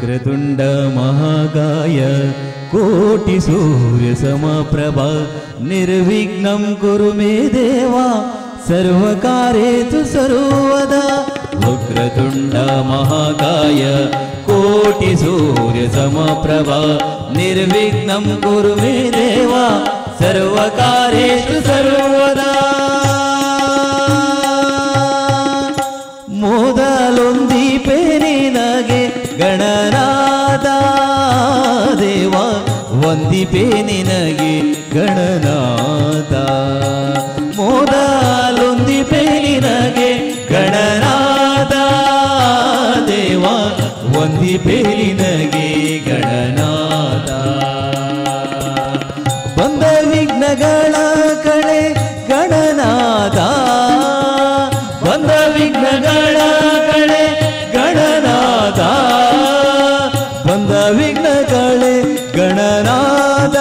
वक्रतुंड महाकाय कोटि सूर्य समप्रभा निर्विघ्नं कुरु मे देवा सर्वकार्येषु सर्वदा वक्रतुंड महाकाय कोटि सूर्य समप्रभा निर्विघ्नं कुरु मे देवा सर्वकार्येषु सर्वदा मोदलೊಂದಿಪೆ ನಿನಗೆ ಗಣನಾಥ ದೇವ ವಂದಿಪೆ ನಿನಗೆ ಗಣನಾಥ मोदलೊಂದಿಪೆ ನಿನಗೆ ಗಣನಾಥ ದೇವ ವಂದಿಪೆ ನಿನಗೆ ಗಣನಾಥ ಬಂದ ವಿಘ್ನಗಳ ಕಳೆ ಗಣನಾಥ ಬಂದ ವಿಘ್ನಗಳ ಕಳೆ ಗಣನಾಥ ಬಂದ ವಿಘ್ನಗಳೇ ಗಣನಾಥ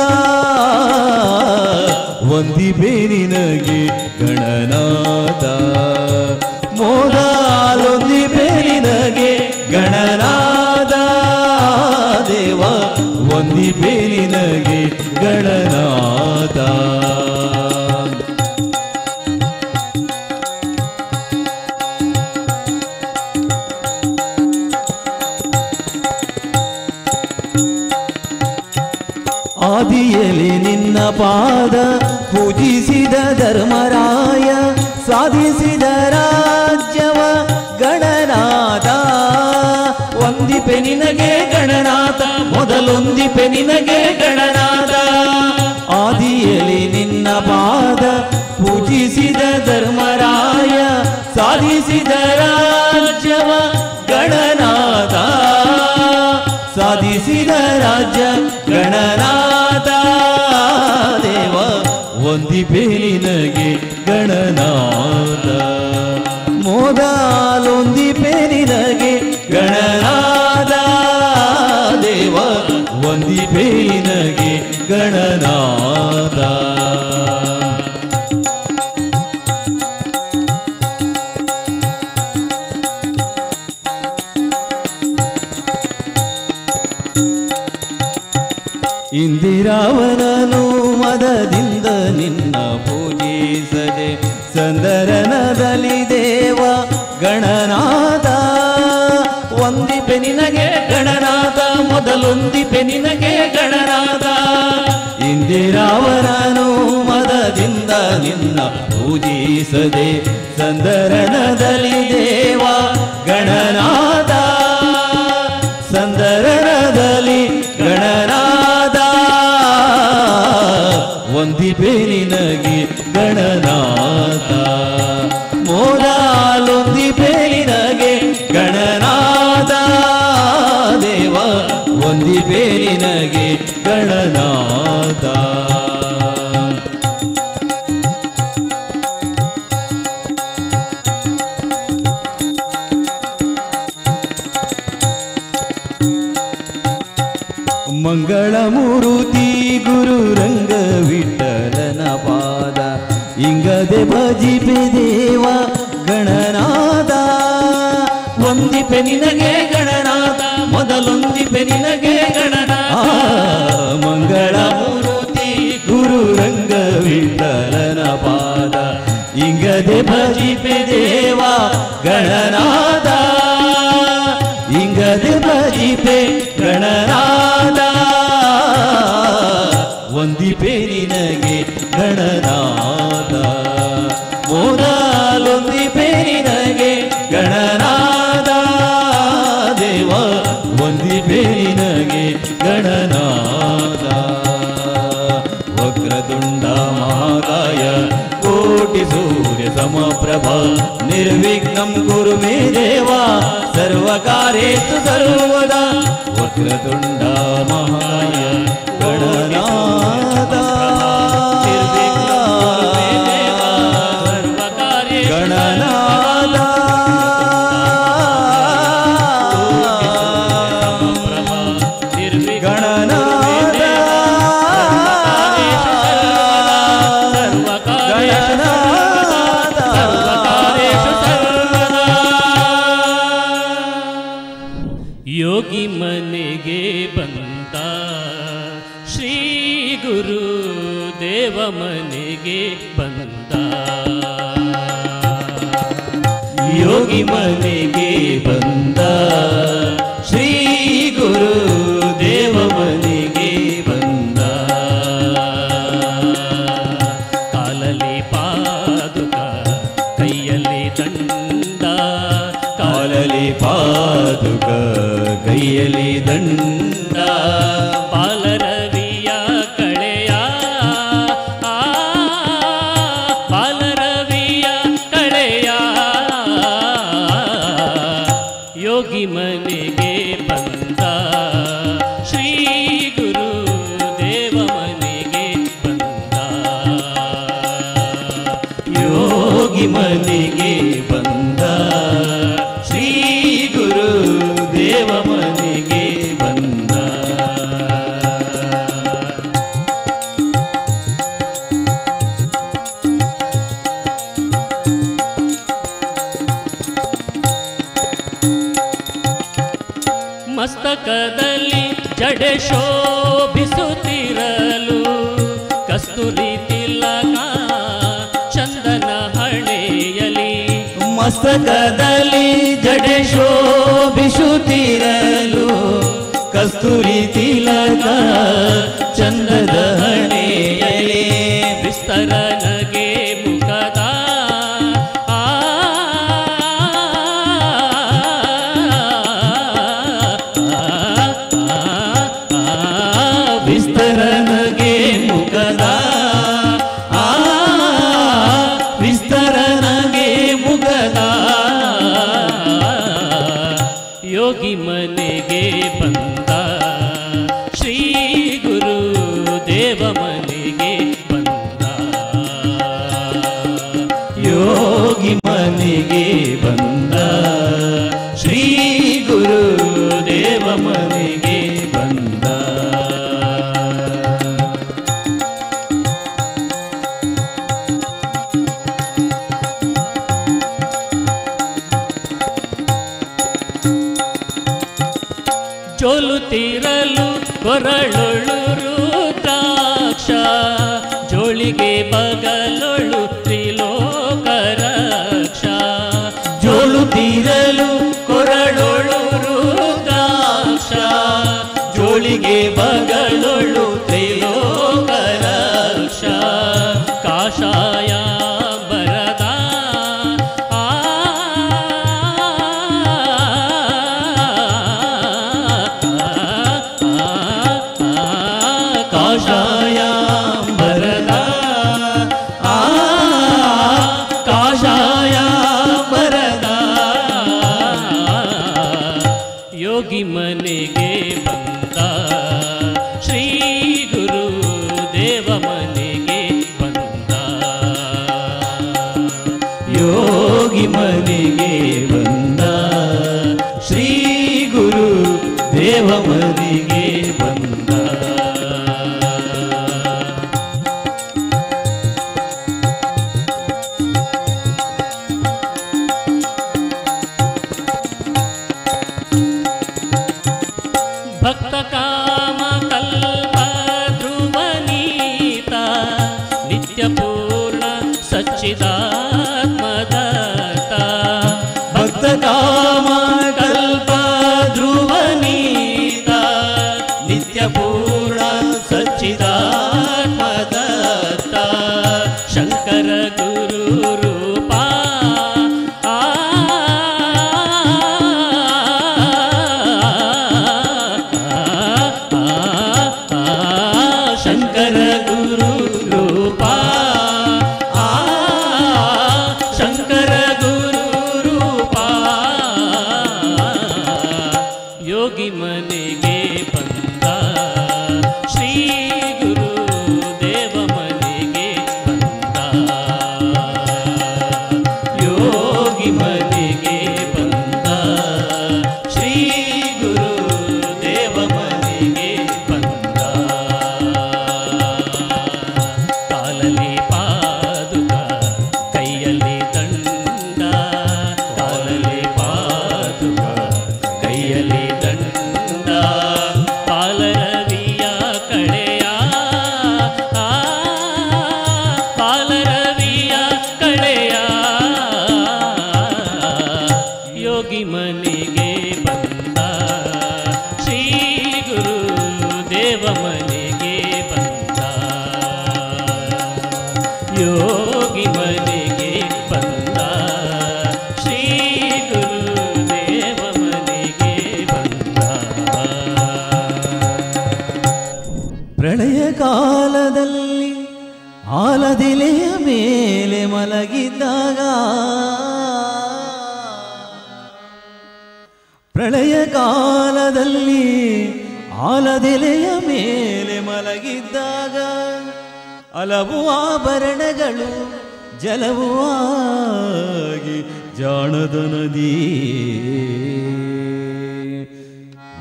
ವಂದಿಪೆ ನಿನಗೆ ಗಣನಾಥ ಮೊದಲೊಂದಿಪೆ ನಿನಗೆ ಗಣನಾಥ ದೇವ ವಂದಿಪೆ ನಿನಗೆ ಗಣನಾಥ ಆದಿಯಲ್ಲಿ ನಿನ್ನ ಪಾದ ಪೂಜಿಸಿದ ಧರ್ಮರಾಯ ಸಾಧಿಸಿದ ರಾಜ್ಯವ ಗಣನಾಥ ವಂದಿಪೆ ನಿನಗೆ ಗಣನಾಥ ಮೊದಲೊಂದಿಪೆ ನಿನಗೆ ಗಣನಾಥ ಆದಿಯಲ್ಲಿ ನಿನ್ನ ಪಾದ ಪೂಜಿಸಿದ ಧರ್ಮರಾಯ ಸಾಧಿಸಿದ ರಾಜ್ಯವ ಗಣನಾಥ ಸಾಧಿಸಿದ ರಾಜ್ಯ ಗಣನಾಥ ದೇವ ವಂದಿಪೆ ನಿನಗೆ ಗಣನಾಥ ಮೊದಲೊಂದಿಪೆ ನಿನಗೆ ಗಣನಾಥ ದೇವ ವಂದಿಪೆ ನಿನಗೆ ಗಣನಾಥ ಇಂದಿರಾವನನು ಮದದಿಂದ ನಿನ್ನ ಪೂಜಿಸದೆ ಸಂದರನದಲ್ಲಿ ದೇವ ಗಣನಾಥ ವಂದಿಪೆ ನಿನಗೆ ಗಣನಾಥ ಮೊದಲೊಂದಿಪೆ ನಿನಗೆ ಗಣನಾಥ ಇಂದಿರಾವನನು ಮದದಿಂದ ನಿನ್ನ ಪೂಜಿಸದೆ ಸಂದರನದಲ್ಲಿ ದೇವ ಗಣನಾಥ ಸಂದರನದಲ್ಲಿ ಗಣನಾಥ ವಂದಿಪೆ ನಿನಗೆ ಗಣನಾಥ ಮೊದಲೊಂದಿಪೆ ನಿನಗೆ ಗಣನಾಥ ದೇವ ವಂದಿಪೆ ನಿನಗೆ ಗಣನಾಥ ಮಂಗಳಮೂರ್ತಿ ಗುರು ರಂಗ ವಿಠಲನ ಪಾದ ಇಂಗದೆ ಭಜಿಪೆ ದೇವ ಗಣನಾಥ ವಂದಿಪೆ ನಿನಗೆ ಗಣನಾಥ ಮೊದಲೊಂದಿಪೆ ನಿನಗೆ ಗಣನಾಥ ಮಂಗಳಮೂರ್ತಿ ಗುರು ರಂಗ ವಿಠಲನ ಪಾದ ಇಂಗದೆ ಭಜಿಪೆ ದೇವ ಗಣನಾಥ ಇಂಗದೆ ಭಜಿಪೆ ಗಣನಾಥ ವಂದಿಪೆ ನಿನಗೆ ಗಣನಾಥ ಮೊದಲೊಂದಿಪೆ ನಿನಗೆ ಗಣನಾಥ ದೇವ ವಂದಿಪೆ ನಿನಗೆ ಗಣನಾಥ ವಕ್ರತುಂಡ ಮಹಾಕಾಯ ಕೋಟಿ ಸೂರ್ಯ ಸಮಪ್ರಭಾ ನಿರ್ವಿಘ್ನಂ ಕುರು ಮೇ ದೇವ ಸರ್ವಕಾರ್ಯೇಷು ಸರ್ವದಾ ವಕ್ರತುಂಡ ಮಹಾಕಾಯ ಗಣನಾಥ योगी मन ಗುರು ದೇವ ಮನೆಗೆ ಬಂದ. ಯೋಗಿ ಮನೆಗೆ ಬಂದ, ಶ್ರೀ ಗುರು ದೇವ ಮನೆಗೆ ಬಂದ. ಕಾಲಲ್ಲಿ ಪಾದುಕ ಕೈಯಲ್ಲಿ ದಂಡ, ಕಾಲಲ್ಲಿ ಪಾದುಕ ಕೈಯಲ್ಲಿ ದಂಡ. ಬಾಲರವಿಯ ಕಳೆಯ ಬಾಲರವಿಯ ಕಳೆಯ ಯೋಗಿ ಮನೆಗೆ ಬಂದ. ಶ್ರೀ ಗುರು ದೇವ ಮನೆಗೆ ಬಂದ. ಯೋಗಿ ಮನೆಗೆ ಬಂದ, ಶ್ರೀ ಗುರು ದೇವ ಮನೆಗೆ ಬಂದ. ಮಸ್ತಕದಲ್ಲಿ ಜಡೆ ಶೋಭಿಸುತ್ತಿರಲು ಕಸ್ತೂರಿ ತಿಲಕ ಚಂದನ ಹಣೆಯಲಿ. ಮಸ್ತಕದಲ್ಲಿ ಜಡೆ ಶೋಭಿಸುತ್ತಿರಲು ಕಸ್ತೂರಿ ತಿಲಕ ಚಂದದ ಹಣೆಯಲಿ. ವಿಸ್ತರನಗೆ ಮುಖದ ವಿಸ್ತರನಗೆ ಮುಖದ ವಿಸ್ತರನಗೆ ಮುಖದ ಯೋಗಿ ಮನೆಗೆ ಬಂದ. ಶ್ರೀ ಗುರು ದೇವ ಮನೆಗೆ ಬಂದ. ಯೋಗಿ ಮನೆಗೆ ಬಂದ, ಶ್ರೀ ಗುರು ದೇವ ಮನೆಗೆ ಬಂದ. ಜೋಲುತ್ತಿರಲು ಕೊರಳೊಳು ರುದ್ರಾಕ್ಷ, ಜೋಳಿಗೆ ಬಗಲೊಳು ತ್ರಿಲೋಕ ರಕ್ಷ. ಜೋಲುತ್ತಿರಲು ಕೊರಳೊಳು ರುದ್ರಾಕ್ಷ, ಜೋಳಿಗೆ ಬಗಳೊಳು ತ್ರಿಲೋಕ ರಕ್ಷ. ಕಾಷಾಯ ಬರದ ಕಾಷಾಯ ಬರದ ಕಾಷಾಯ ಬರದ ಯೋಗಿ ಮನೆಗೆ ಬಂದ. ಶ್ರೀ ಗುರು ದೇವ ಮನೆಗೆ ಬಂದ. ಯೋಗಿ ಮನೆಗೆ ಬಂದ, ಶ್ರೀ ಗುರು ದೇವ ಮನೆಗೆ ಬಂದ. ಭಕ್ತ ಕಾಮ ಕಲ್ಪ ಧ್ರುವನೀತ ನಿತ್ಯ ಪೂರ್ಣ ಸಚ್ಚಿದಾತ್ಮದತ್ತ. ಭಕ್ತ ಕಾಮ ಕಲ್ಪ ಧ್ರುವನೀತ ನಿತ್ಯ ಪೂರ್ಣ ಸಚ್ಚಿದಾತ್ಮದತ್ತ. ಶಂಕರ ಗುರು ರೂಪ ಶಂಕರ ಗುರು ರೂಪ ಶಂಕರ ಗುರು ರೂಪ. ಯೋಗಿ ಮನೆಗೆ ಬಂದ. ಶ್ರೀ ಗುರು ದೇವ ಮನೆಗೆ ಬಂದ. ಯೋಗಿ ಮನೆಗೆ ಬಂದ, ಶ್ರೀ ಗುರು ದೇವ ಮನೆಗೆ ಬಂದ. ಯೋಗಿ ಮನೆಗೆ ಬಂದ ಶ್ರೀ ಗುರುದೇವ ಮನೆಗೆ ಬಂದ. ಪ್ರಳಯ ಕಾಲದಲ್ಲಿ ಆಲದೆಲೆಯ ಮೇಲೆ ಮಲಗಿದ್ದಾಗ, ಪ್ರಳಯ ಕಾಲದಲ್ಲಿ ಆಲದೆಲೆಯ ಮೇಲೆ ಮಲಗಿದ್ದಾಗ ಹಲವು ಆಭರಣಗಳು ಜಲವೂ ಆಗಿ ಜಾಣದ ನದಿ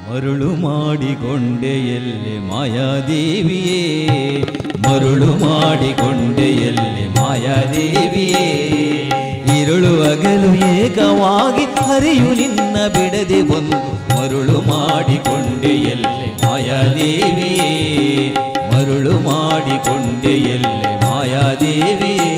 ಮರುಳು ಮಾಡಿಕೊಂಡೆ ಎಲ್ಲಿ ಮಾಯಾದೇವಿಯೇ, ಮರುಳು ಮಾಡಿಕೊಂಡೆ ಎಲ್ಲಿ ಮಾಯಾದೇವಿಯೇ. ഇരുಳು ಅಗಲು ಏಕವಾಗಿ ಹರಿಯು ನಿನ್ನ ಬಿಡದೆ ಬಂದು ಮರುಳು ಮಾಡಿಕೊಂಡೆ ಎಲ್ಲಿ ಮಾಯಾದೇವಿಯೇ, ಮರುಳು ಮಾಡಿಕೊಂಡೆ ಎಲ್ಲಿ ಮಾಯಾದೇವಿಯೇ.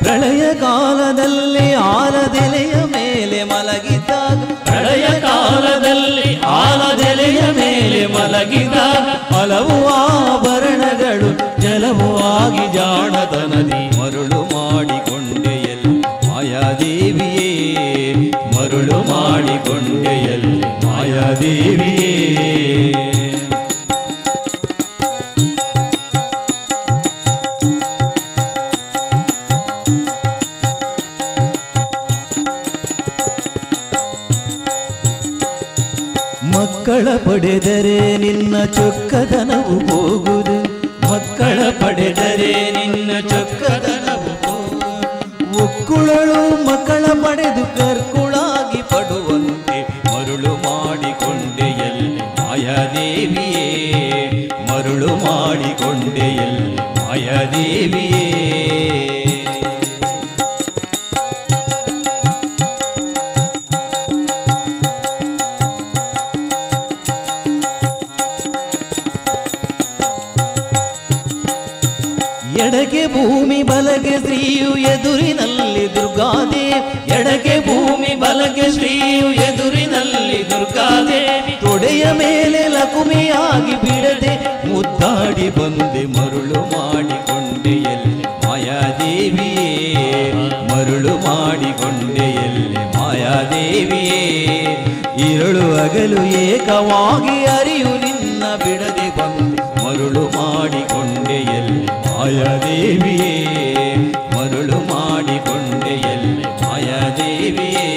ಪ್ರಳಯ ಕಾಲದಲ್ಲಿ ಆಲದೆಲೆಯ ಮೇಲೆ ಮಲಗಿದ್ದಾಗ, ಪ್ರಳಯ ಕಾಲದಲ್ಲಿ ಆಲದೆಲೆಯ ಮೇಲೆ ಮಲಗಿದ್ದಾಗ ಹಲವು ಆಭರಣಗಳು ಜಲವೂ ಆಗಿ ಜಾಣದ ನದಿ ಮರುಳು ಮಾಡಿಕೊಂಡೆ ಎಲ್ಲಿ ಮಾಯಾದೇವಿಯೇ, ಮರುಳು ಮಾಡಿಕೊಂಡೆ ಎಲ್ಲಿ ಮಾಯಾದೇವಿಯೇ. ಮಕ್ಕಳ ಪಡೆದರೆ ನಿನ್ನ ಚೊಕ್ಕದನವು ಹೋಗುವುದು, ಮಕ್ಕಳ ಪಡೆದರೆ ನಿನ್ನ ಚೊಕ್ಕದನವು ಹೋಗುವುದು. ಒಕ್ಕುಳಳು ಮಕ್ಕಳ ಪಡೆದು ಕರ್ಕುಳಾಗಿ ಪಡುವಂತೆ ಮರುಳು ಮಾಡಿಕೊಂಡೆ ಎಲ್ಲಿ ಮಾಯಾದೇವಿಯೇ, ಮರುಳು ಮಾಡಿಕೊಂಡೆ ಎಲ್ಲಿ ಮಾಯಾದೇವಿಯೇ. ಎಡಗೆ ಭೂಮಿ ಬಲಗೆ ಶ್ರೀಯು ಎದುರಿನಲ್ಲಿ ದುರ್ಗಾದೇವಿ, ಎಡಗೆ ಭೂಮಿ ಬಲಗೆ ಶ್ರೀಯು ಎದುರಿನಲ್ಲಿ ದುರ್ಗಾದೇವಿ. ತೊಡೆಯ ಮೇಲೆ ಲಕುಮಿಯಾಗಿ ಬಿಡದೆ ಮುದ್ದಾಡಿ ಬಂದೆ ಮರುಳು ಮಾಡಿಕೊಂಡೆ ಎಲ್ಲಿ ಮಾಯಾದೇವಿಯೇ, ಮರುಳು ಮಾಡಿಕೊಂಡೆ ಎಲ್ಲಿ ಮಾಯಾದೇವಿಯೇ. ഇരുಳು ಹಗಲು ಏಕವಾಗಿ ಅರಿಯು ನಿನ್ನ ಬಿಡದೆ ಬಂದೆ ಮರುಳು ಮಾಡಿಕೊಂಡೆ ಎಲ್ಲಿ ಮಾಯಾದೇವಿಯೇ, ಮರುಳು ಮಾಡಿಕೊಂಡೆ ಎಲ್ಲಿ ಮಾಯಾದೇವಿಯೇ.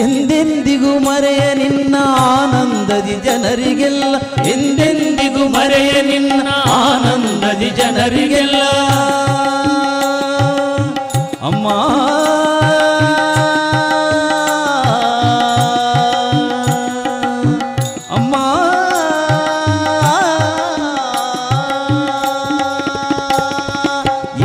ಎಂದೆಂದಿಗೂ ಮರೆಯ ನಿನ್ನ ಆನಂದದಿ ಜನರಿಗೆಲ್ಲ, ಎಂದೆಂದಿಗೂ ಮರೆಯ ನಿನ್ನ ಆನಂದದಿ ಜನರಿಗೆಲ್ಲ. ಅಮ್ಮ ಅಮ್ಮ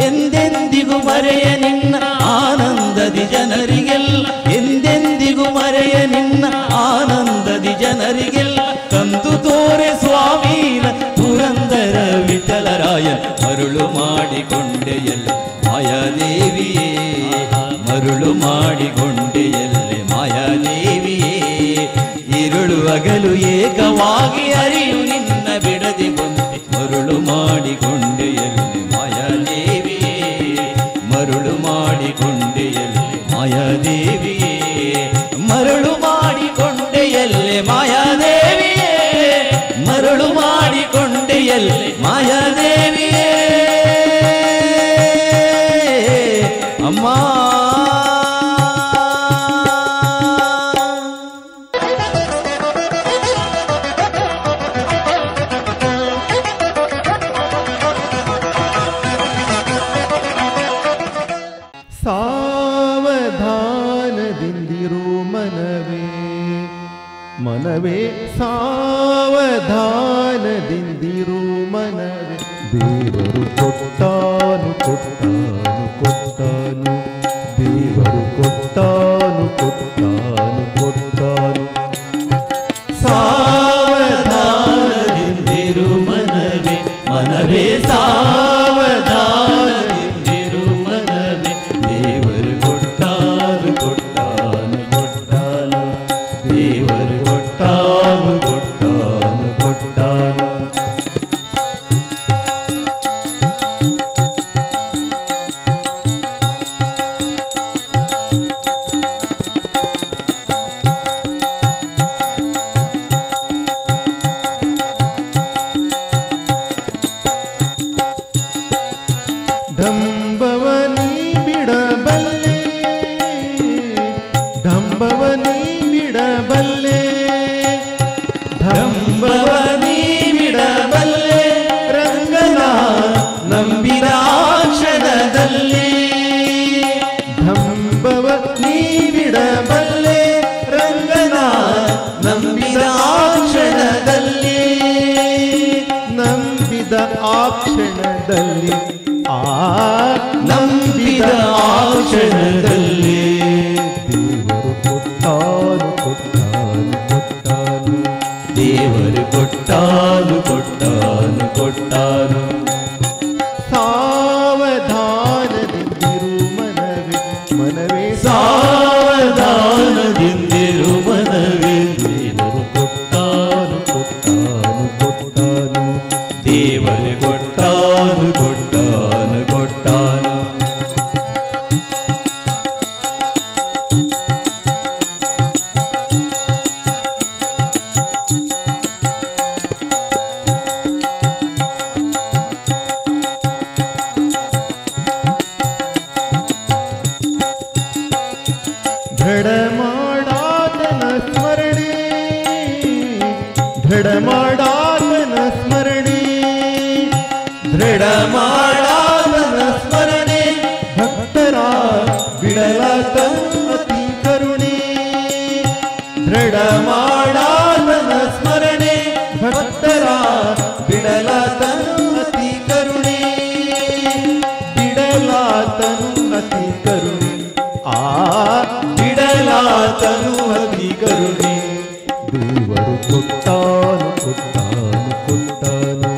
ಎಂದೆಂದಿಗೂ ಮರೆಯ ನಿನ್ನ ಆನಂದದಿ ಜನರಿಗೆಲ್ಲ, ಎಂದೆಂದಿಗೂ ಮರೆಯ ನಿನ್ನ ಆನಂದದಿ ಜನರಿಗೆಲ್ಲ. ತಂದು ತೋರೆ ಸ್ವಾಮೀನ ಪುರಂದರ ವಿಠಲರಾಯ ಮರುಳು ಮಾಡಿಕೊಂಡೆ ಎಲ್ಲಿ ಮಾಯಾದೇವಿಯೇ, ಮರುಳು ಮಾಡಿಕೊಂಡೆ ಎಲ್ಲಿ ಮಾಯಾದೇವಿಯೇ. ഇരുಳು ಹಗಲು ಏಕವಾಗಿ ಅರಿಯು ನಿನ್ನ ಬಿಡದೆ ಬಂದೆ ಮರುಳು ಮಾಡಿಕೊಂಡೆ ಎಲ್ಲಿ ಮಾಯಾದೇವಿಯೇ, ಮರುಳು ಮಾಡಿಕೊಂಡೆ ಎಲ್ಲಿ ಮಾಯಾದೇವಿಯೇ, ಮರುಳು ಮಾಡಿಕೊಂಡೆ ಎಲ್ಲಿ ಮಾಯಾದೇವಿಯೇ, ಮರುಳು ಮಾಡಿಕೊಂಡೆ ಎಲ್ಲಿ ಮಾಯಾದೇವಿಯೇ. ಅಮ್ಮ ಸಾವಧಾನದಿಂದಿರು ಮನವೇ, ಮನವೇ ಸಾವಧಾನದಿಂದಿರು ಮನವೇ. ದೇವರು ಕೊಟ್ಟಾನು ಕೊಟ್ಟಾನು ಕೊಟ್ಟಾನು, ದೇವರು ಧಡಮಾಡಾತನ ಸ್ಮರಣೆ ಧಡಮಾಡಾತನ ಸ್ಮರಣೆ ದೃಢಮಾಡಾತನ ಸ್ಮರಣೆ ಭಕ್ತರ ಬಿಡಲಾತ ಅತಿ ಕರುಣೆ ದೃಢಮಾಡಾತನ ಸ್ಮರಣೆ ಭಕ್ತರ ಬಿಡಲಾತನು ಅತಿ ಕರುಣೆ ಬಿಡಲಾತನು ಅತಿ ಕರುಣೆ ಬಿಡಲಾತನು ಅತಿ ಕರುಣೆ ದೇವರು ಕೊಟ್ಟಾನು ಕೊಟ್ಟಾನು ಕೊಟ್ಟಾನು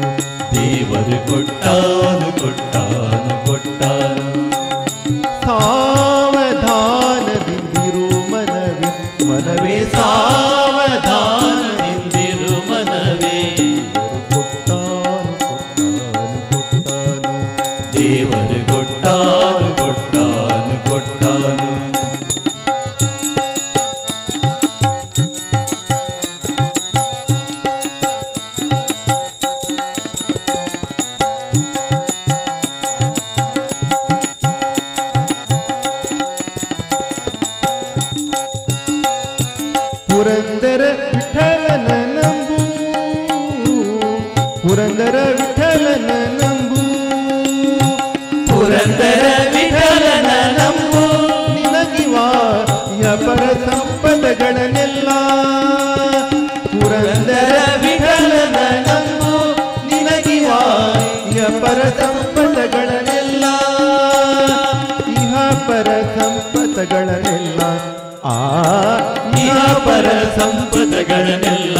ದೇವರು ಕೊಟ್ಟಾನು ಕೊಟ್ಟಾನು ಕೊಟ್ಟಾನು ಸಾವಧಾನದಿಂದಿರು ಮನವೇ ಮನವೇ ಸಾವಧಾನದಿಂದಿರು ಮನವೇ ಕೊಟ್ಟಾನು ಕೊಟ್ಟಾನು ಕೊಟ್ಟಾನು ದೇವರು ಕೊಟ್ಟಾನು ಕೊಟ್ಟಾನು ಕೊಟ್ಟಾನು ಪುರಂದರ ವಿಠಲನ ನಂಬು ಪುರಂದರ ವಿಠಲನ ನಂಬು ಪುರಂದರ ವಿಠಲನ ನಂಬು ನಿನಗಿವ ಪರ ಸಂಪದಗಳನ್ನೆಲ್ಲ ಪುರಂದರ ವಿಠಲನ ನಂಬು ನಿನಗಿವ ಪರ ಸಂಪದಗಳನ್ನೆಲ್ಲ ಇಹ ಪರ ಸಂಪದಗಳನ್ನೆಲ್ಲ ಇಹ ಪರ ಸಂಪದಗಳನ್ನೆಲ್ಲ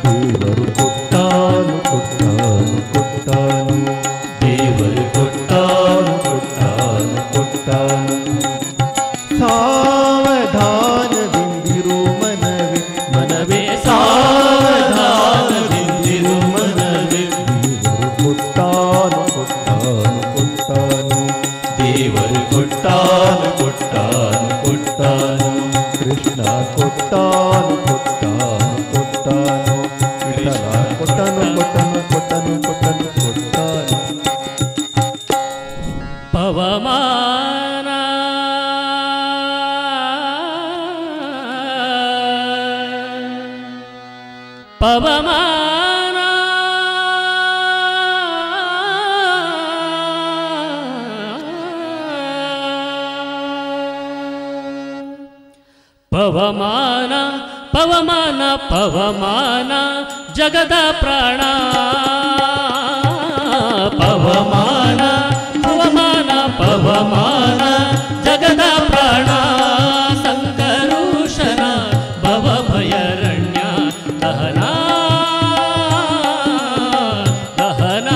ದೇವರು ಕೊಟ್ಟಾನು ಕೊಟ್ಟಾನು ಕೊಟ್ಟಾನು ದೇವರು ಕೊಟ್ಟಾನು ಕೊಟ್ಟಾನು ಕೊಟ್ಟಾನು ಸಾವಧಾನದಿಂದಿರು ಮನವೇ ಮನವೇ ಸಾವಧಾನದಿಂದಿರು ಮನವೇ ದೇವರು ಕೊಟ್ಟಾನು ಕೊಟ್ಟಾನು ಕೊಟ್ಟಾನು ದೇವರು ಕೊಟ್ಟಾನು ಕೊಟ್ಟಾನು ಕೊಟ್ಟಾನು ಕೃಷ್ಣ ಕೊಟ್ಟಾನು ಕೊಟ್ಟಾನು ಕೊಟ್ಟಾನು ವಿಠಲ ಕೊಟ್ಟನು ಕೊಟ್ಟನು ಕೊಟ್ಟನು ಕೊಟ್ಟನು ಕೊಟ್ಟಾನು ಪವಮಾನ ಪವಮಾನ ಪವಮಾನ ಪವಮಾನ ಪವಮಾನ ಜಗದ ಪ್ರಾಣ ಪವಮಾನ ಪವಮಾನ ಪವಮಾನ ಜಗದ ಪ್ರಾಣ ಸಂಕರುಷನ ಭವ ಭಯರಣ್ಯ ದಹನ ದಹನ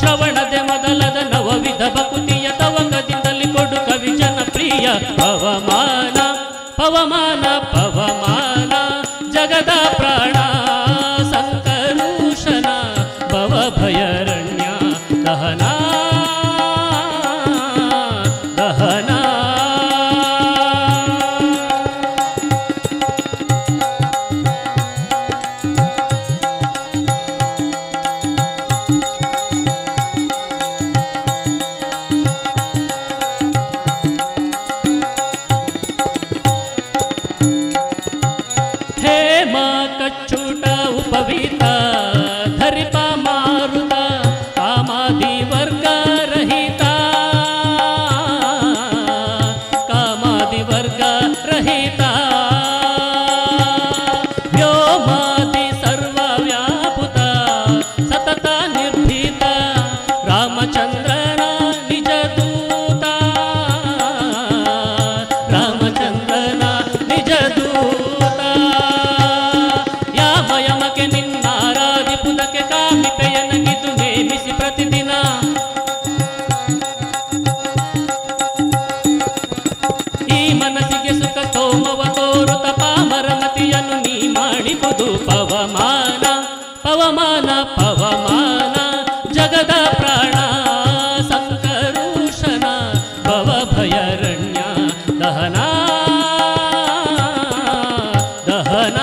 ಶ್ರವಣದೆ ಮೊದಲದ ನವವಿಧ ಭಕುತಿಯ ತವಂಗದಿಂದಲಿ ಕೊಡು ಕವಿ ಜನಪ್ರಿಯ ಪವಮಾನ ಪವಮಾನ ಪವಮಾನ ಜಗದ ಪ್ರಾಣ ಸಂಕರುಷನ ಭವ ಭಯರಣ್ಯ ದಹನ ದಹನ ಹೇಮ ಕಚ್ಚುಟ ಉಪವೀತ ಧರಿಪ ಮಾರುತ ಕಾಮಾದಿ ವರ್ಗ ರಹಿತ ಕಾಮಾದಿ ವರ್ಗ ರಹಿತ ವ್ಯೋಮಾದಿ ಸರ್ವ ವ್ಯಾಪುತ ಸತತ ನಿರ್ಭೀತ ರಾಮಚಂದ್ರನ ನಿಜ ದೂತ ರಾಮಚಂದ್ರನ ನಿಜ ದೂತ ಯಾಮ ಯಮಕ್ಕೆ ನಿನ್ನಾರಾಧಿಪುದಕ್ಕೆ ಕಾಮಿಕೆಯನಗಿದು ನೇಮಿಸಿ ಪ್ರತಿದಿನ ಈ ಮನಸ್ಸಿಗೆ ಸುಖ ಸೋಮವ ತೋರುತ ಪಾಮರಮತಿಯನ್ನು ನೀ ಮಾಡಿಬುದು ಪವಮಾನ ಪವಮಾನ ಪವಮಾನ ಜಗದ ಪ್ರಾಣ ಸಂಕರುಷನ ಭವ ಭಯರಣ್ಯ ದಹನ ದಹನ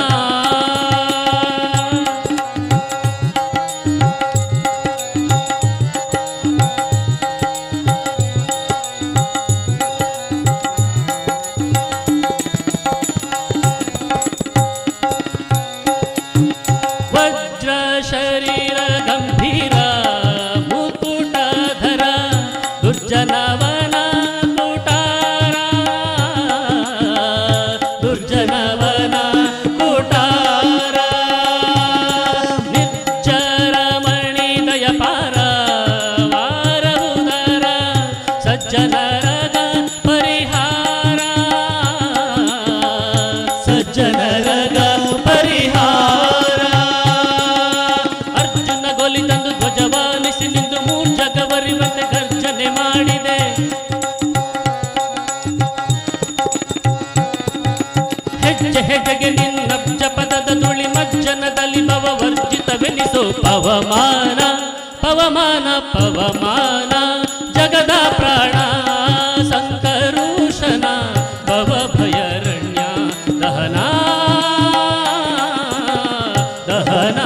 ರಗ ಪರಿಹಾರ ಸಜ್ಜನರಗ ಪರಿಹಾರ ಅರ್ಜುನ ಗೋಲಿ ತಂದು ಧ್ವಜವಾನಿಸಿ ನಿಂತು ಮೂರ್ಜಗವರಿವಂತೆ ಗರ್ಜನೆ ಮಾಡಿದೆ. ಹೆಜ್ಜೆ ಹೆಜ್ಜೆಗೆ ನಿನ್ನಬ್ಜ ಪದದ ಧೂಳಿ ಮಜ್ಜನದಲ್ಲಿ ಭವವರ್ಜಿತವೆನಿಸು ಪವಮಾನ ಪವಮಾನ ಪವಮಾನ ಜಗದ ಪ್ರಾಣ ಸಂಕರುಷನ ಭವಭಯರಣ್ಯ ದಹನ ದಹನ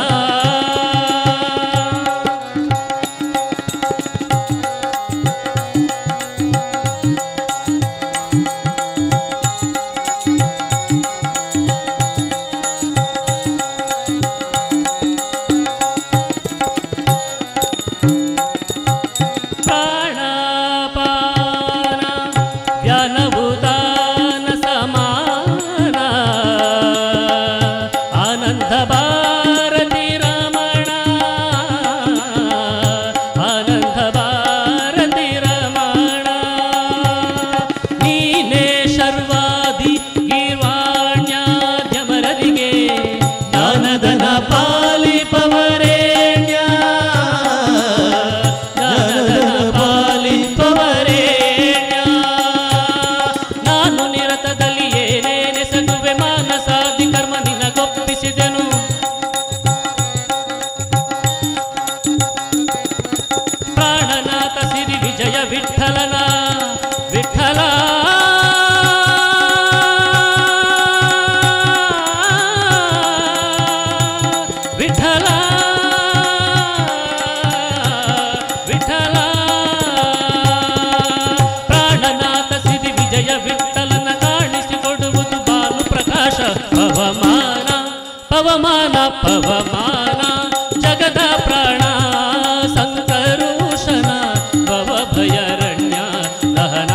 ಪ್ರಾಣಾಪಾನ ವ್ಯಾನಭೂತಾನ ಸಮಾನ ಆನಂದ ಭಾರತಿ ರಮಣ ಆನಂದ ಭಾರತಿ ರಮಣ ನೀನೇ ಶರ್ವಾದಿ ಗೀರ್ವಾಣ್ಯಾದ್ಯಮರರಿಗೆ ಜ್ಞಾನದನ ಪಾಲಿಪವರೇಣ್ಯ ಜ್ಞಾನದನ ಪಾಲಿಪವರೇಣ್ಯ ನಾನು ನಿರತದಲ್ಲಿ ಏನೇನೆಸಗುವೆ ಮಾನಸಾದಿ ಕರ್ಮ ನಿನಗೊಪ್ಪಿಸಿದೆನು. ಪ್ರಾಣನಾಥ ಸಿರಿ ವಿಜಯ ವಿಠಲನ ವಿಠಲ ವಿಠಲ ವಿಠಲ ಪ್ರಾಣನಾಥ ಸಿರಿ ವಿಜಯ ವಿಠಲನ ಕಾಣಿಸಿಕೊಡುವುದು ಬಾನು ಪ್ರಕಾಶ ಪವಮಾನ ಪವಮಾನ ಪವಮಾನ ಜಗದ ಪ್ರಾಣ ಸಂಕರುಷನ ಭವಭಯರಣ್ಯ ದಹನ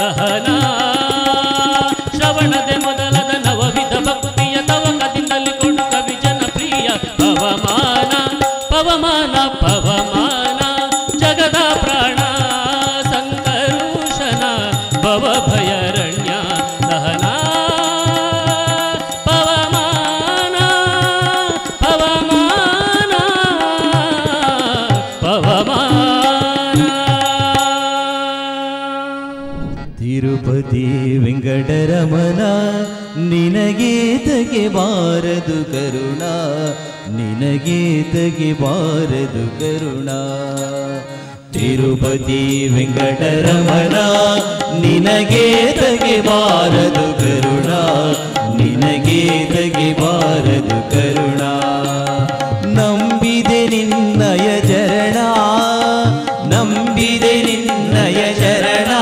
ದಹನ ಶ್ರವಣದೆ ಮೊದಲದ ನವವಿಧ ಭಕ್ತಿಯ ತವಕದಿಂದಲಿ ಕೊಡು ಕವಿ ಜನಪ್ರಿಯ ಪವಮಾನ ಪವಮಾನ ಪವಮಾನ ಜಗದ ಪ್ರಾಣ ಸಂಕರುಷನ ಭವಭಯರಣ್ಯ ದಹನ ಪವಮಾನ ಪವಮಾನ ಪವಮಾನ ತಿರುಪತಿ ವೆಂಕಟರಮಣ ನಿನಗೆ ತೆಗೆಬಾರದು ಕರುಣ ನಿನಗೆ ತೆಗೆಬಾರದು ಕರುಣ ತಿರುಪತಿ ವೆಂಕಟರಮಣ ನಿನಗೆ ತೆಗೆಬಾರದು ಕರುಣ ನಿನಗೆ ತೆಗೆಬಾರದು ಕರುಣ ನಂಬಿದೆ ನಿನ್ನಯ ಚರಣ ನಂಬಿದೆ ನಿನ್ನಯ ಚರಣ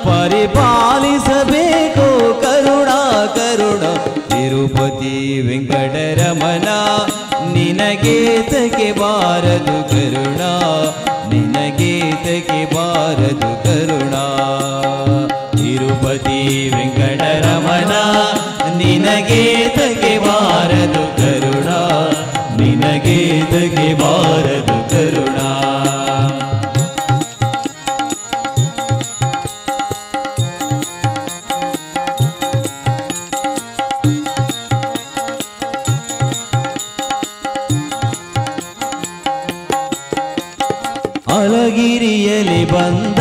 ಪರಿಪಾಲಿಸಬೇಕು ಕರುಣ ಕರುಣ ತಿರುಪತಿ ವೆಂಕಟರಮಣ ನಿನಗೆ ತೆಗೆಬಾರದು ಕರುಣ ನಿನಗೆ ತೆಗೆಬಾರದು ಕರುಣ ತಿರುಪತಿ ವೆಂಕಟರಮಣ ನಿನಗೆ ತೆಗೆಬಾರದು ಕರುಣ ನಿನಗೆ ತೆಗೆಬಾರದು ಕರುಣ ಅಲಗಿರಿಯಲಿ ಬಂದ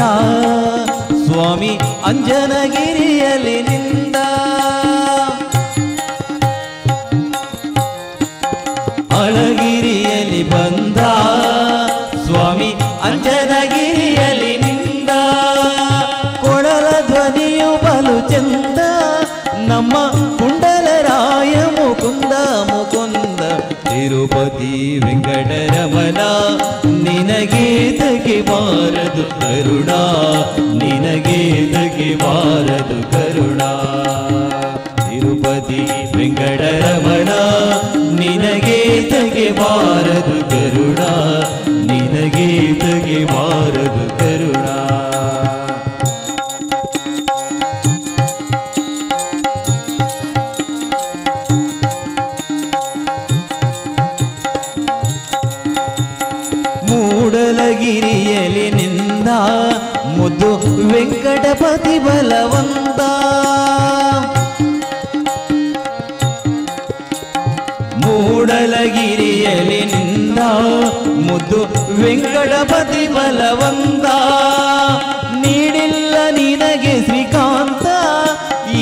ಸ್ವಾಮಿ ಅಂಜನಗಿರಿಯಲಿ ನಿಂದ ಅಳಗಿರಿಯಲಿ ಬಂದ ಸ್ವಾಮಿ ಅಂಜನಗಿರಿಯಲಿ ನಿಂದ ಕೊಳಲ ಧ್ವನಿಯು ಬಲು ಚಂದ ನಮ್ಮ ಕುಂಡಲರಾಯ ಮುಕುಂದ ಮುಕುಂದ ತಿರುಪತಿ ವೆಂಕಟರಮಣ ನಿನಗೆ ತೆಗೆಬಾರದು ಕರುಣ ನಿನಗೆ ತೆಗೆಬಾರದು ಕರುಣ ತಿರುಪತಿ ವೆಂಕಟರಮಣ ನಿನಗೆ ತೆಗೆಬಾರದು ಕರುಣ ನಿನಗೆ ತೆಗೆಬಾರದು ಕರುಣ ಮೂಡಲಗಿರಿಯಲಿ ನಿಂದ ಮುದ್ದು ವೆಂಕಟಪತಿ ಬಲವಂತ ಮೂಡಲಗಿರಿಯಲಿ ನಿಂದ ಮುದ್ದು ವೆಂಕಟಪತಿ ಬಲವಂತ ನೀಡಿಲ್ಲ ನಿನಗೆ ಶ್ರೀಕಾಂತ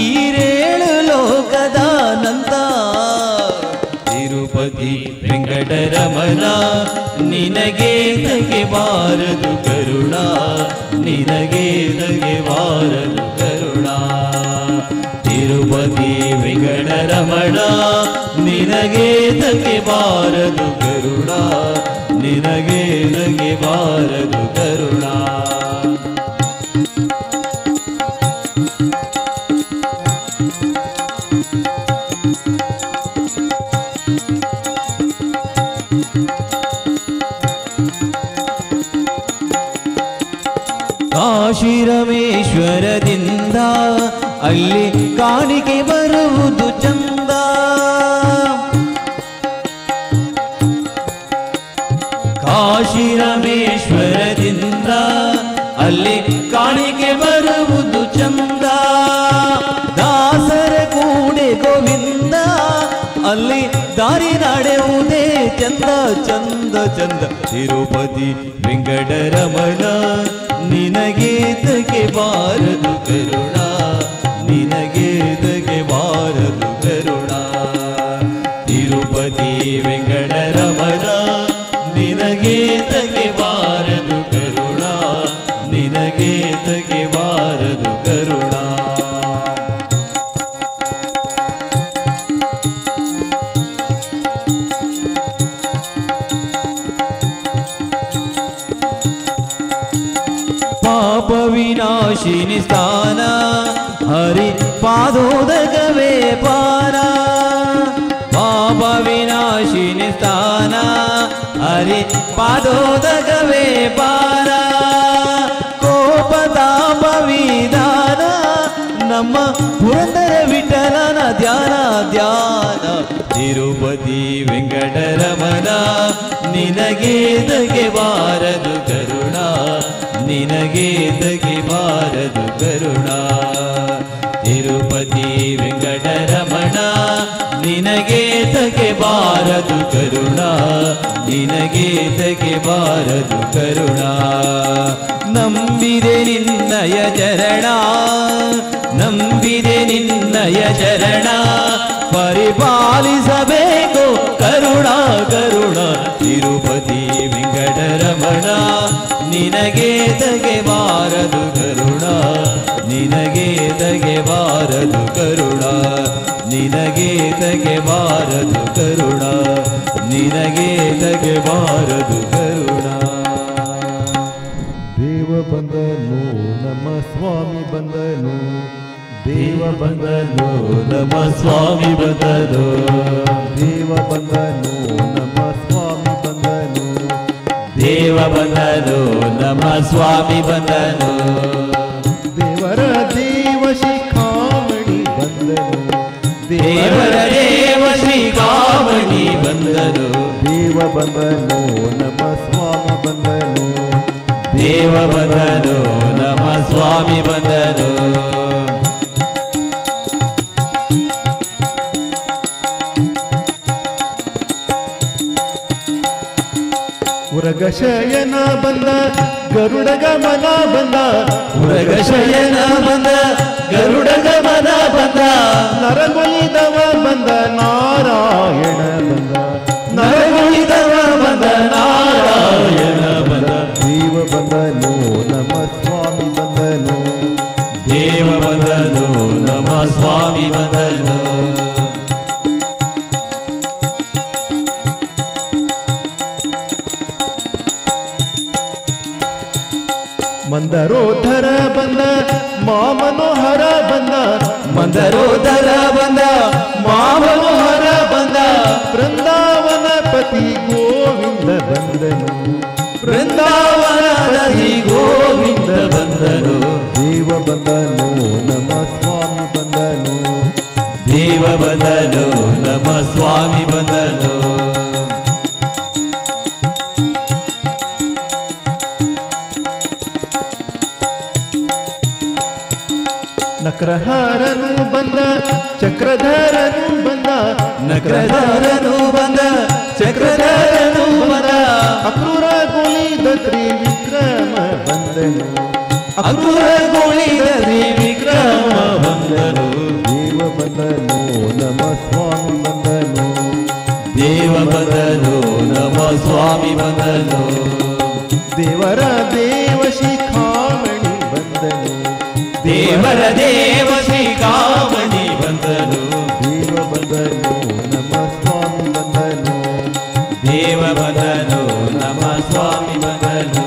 ಈರೇಳು ಲೋಕದಾನಂತ ತಿರುಪತಿ ವೆಂಕಟರಮಣ ನಿನಗೆ ತೆಗೆಬಾರದು ಕರುಣ ನಿನಗೆ ತೆಗೆಬಾರದು ಕರುಣ ತಿರುಪತಿ ವೆಂಕಟರಮಣ ನಿನಗೆ ತೆಗೆಬಾರದು ಕರುಣ ನಿನಗೆ ತೆಗೆಬಾರದು ಕರುಣ ಕಾಶಿರಾಮೇಶ್ವರದಿಂದ ಅಲ್ಲಿ ಕಾಣಿಕೆ ಬರುವುದು ಚಂದ ಕಾಶಿರಾಮೇಶ್ವರದಿಂದ ಅಲ್ಲಿ ಕಾಣಿಕೆ ಬರುವುದು ಚಂದ ದಾಸರ ಕೂಡೆ ಗೋವಿಂದ ಅಲ್ಲಿ ದಾರಿ ನಡೆಯುವುದೇ ಚಂದ ಚಂದ ಚಂದ ತಿರುಪತಿ ವೆಂಕಟರಮಣ ನಿನಗೆ ತೆಗೆಬಾರದು ಕರುಣ ನಿನಗೆ ತೆಗೆಬಾರದು ಕರುಣ ತಿರುಪತಿ ವೆಂಕಟರಮಣ ನಿನಗೆ ತೆಗೆಬಾರದು ಕರುಣ ನಿನಗೆ ತೆಗೆಬಾರದು ಕರುಣ ಪಾಪ ವಿನಾಶಿನಿ ಸ್ಥಾನ ಹರಿ ಪಾದೋದಕವೇ ಪಾರ ಪಾಪ ವಿನಾಶಿನಿ ಸ್ಥಾನ ಹರಿ ಪಾದೋದಕವೇ ಪಾರ ಕೋಪತಾಪ ವಿಧಾನ ನಮ್ಮ ಪುರಂದರ ವಿಠಲನ ಧ್ಯಾನ ಧ್ಯಾನ ತಿರುಪತಿ ವೆಂಕಟರಮಣ ನಿನಗೆ ತೆಗೆಬಾರದು ಕರುಣ ನಿನಗೆ ತೆಗೆಬಾರದು ಕರುಣ ತಿರುಪತಿ ವೆಂಕಟರಮಣ ನಿನಗೆ ತೆಗೆಬಾರದು ಕರುಣ ನಿನಗೆ ತೆಗೆಬಾರದು ಕರುಣ ನಂಬಿದೆ ನಿನ್ನಯ ಚರಣ ನಂಬಿದೆ ನಿನ್ನಯ ಚರಣ ಪರಿಪಾಲಿಸಬೇಕು ಕರುಣ ಕರುಣ ತಿರುಪತಿ ವೆಂಕಟರಮಣ ನಿನಗೆ ತೆಗೆಬಾರದು ಕರುಣ ನಿನಗೆ ತೆಗೆಬಾರದು ಕರುಣ ನಿನಗೆ ತೆಗೆಬಾರದು ಕರುಣ ನಿನಗೆ ತೆಗೆಬಾರದು ಕರುಣ ದೇವ ಬಂದನು ನಮ್ಮ ಸ್ವಾಮಿ ಬಂದನು ದೇವ ಬಂದನು ನಮ್ಮ ಸ್ವಾಮಿ ಬಂದನು ದೇವ ಬಂದನು ನಮ್ಮ ಸ್ವಾಮಿ ಬಂದನು ದೇವ ಬಂದನು ನಮ್ಮ ಸ್ವಾಮಿ ಬಂದನು ದೇವರ ದೇವ ಶಿಖಾಮಣಿ ಬಂದನು ದೇವರ ದೇವ ಶ್ರೀಕಾಮಣಿ ಬಂದನು ದೇವ ಬಂದನು ನಮ್ಮ ಸ್ವಾಮಿ ಬಂದನು ದೇವ ಬಂದನು ನಮ್ಮ ಸ್ವಾಮಿ ಬಂದನು ಉರಗಶಯನ ಬಂದ ಗರುಡ ಗಮನ ಬಂದ ಉರಗಶಯನ ಬಂದ ಗರುಡ ಗಮನ ಬಂದ ನರಗುಳಿದವ ಬಂದ ನಾರಾಯಣ ಬಂದ ನರಗುಳಿದವ ಬಂದ ನಾರಾಯಣ ಬಂದ ದೇವ ಬಂದನು ನಮ್ಮ ಸ್ವಾಮಿ ಬಂದನು ದೇವ ಬಂದನು ನಮ್ಮ ಸ್ವಾಮಿ ಬಂದನು ಮಂದರೋಧರ ಬಂದ ಮಾಮನೋಹರ ಬಂದ ಮಂದರೋದರ ಬಂದ ಮಾಮನೋಹರ ಬಂದ ಬೃಂದಾವನ ಪತಿ ಗೋವಿಂದ ಬಂದನು ಬೃಂದಾವನದಲ್ಲಿ ಗೋವಿಂದ ಬಂದನು ದೇವ ಬಂದನು ನಮ್ಮ ಸ್ವಾಮಿ ಬಂದನು ದೇವ ಬಂದನು ನಮ್ಮ ಸ್ವಾಮಿ ಬಂದನು ನಕ್ರಹಾರನು ಬಂದ ಚಕ್ರಧರನು ಬಂದ ನಕ್ರಧಾರನು ಬಂದ ಚಕ್ರಧಾರನು ಬಂದ ಅಕ್ರೂರ ಗೋಳಿದ ತ್ರಿವಿಕ್ರಮ ಬಂದನು ಅಕ್ರೂರ ಗೋಳಿದ ತ್ರಿವಿಕ್ರಮ ಬಂದನು ದೇವ ಬಂದನು ನಮ ಸ್ವಾಮಿ ಬಂದನು ದೇವ ಬಂದನು ನಮ ಸ್ವಾಮಿ ಬಂದನು ದೇವರ ದೇವ ಶಿಖಾಮಣಿ ಬಂದನು ದೇವರ ದೇವ ಶ್ರೀಕಾಮಣಿ ಬಂದನು ದೇವ ಬಂದನು ನಮ ಸ್ವಾಮಿ ಬಂದನು ದೇವ ಬಂದನು ನಮ ಸ್ವಾಮಿ ಬಂದನು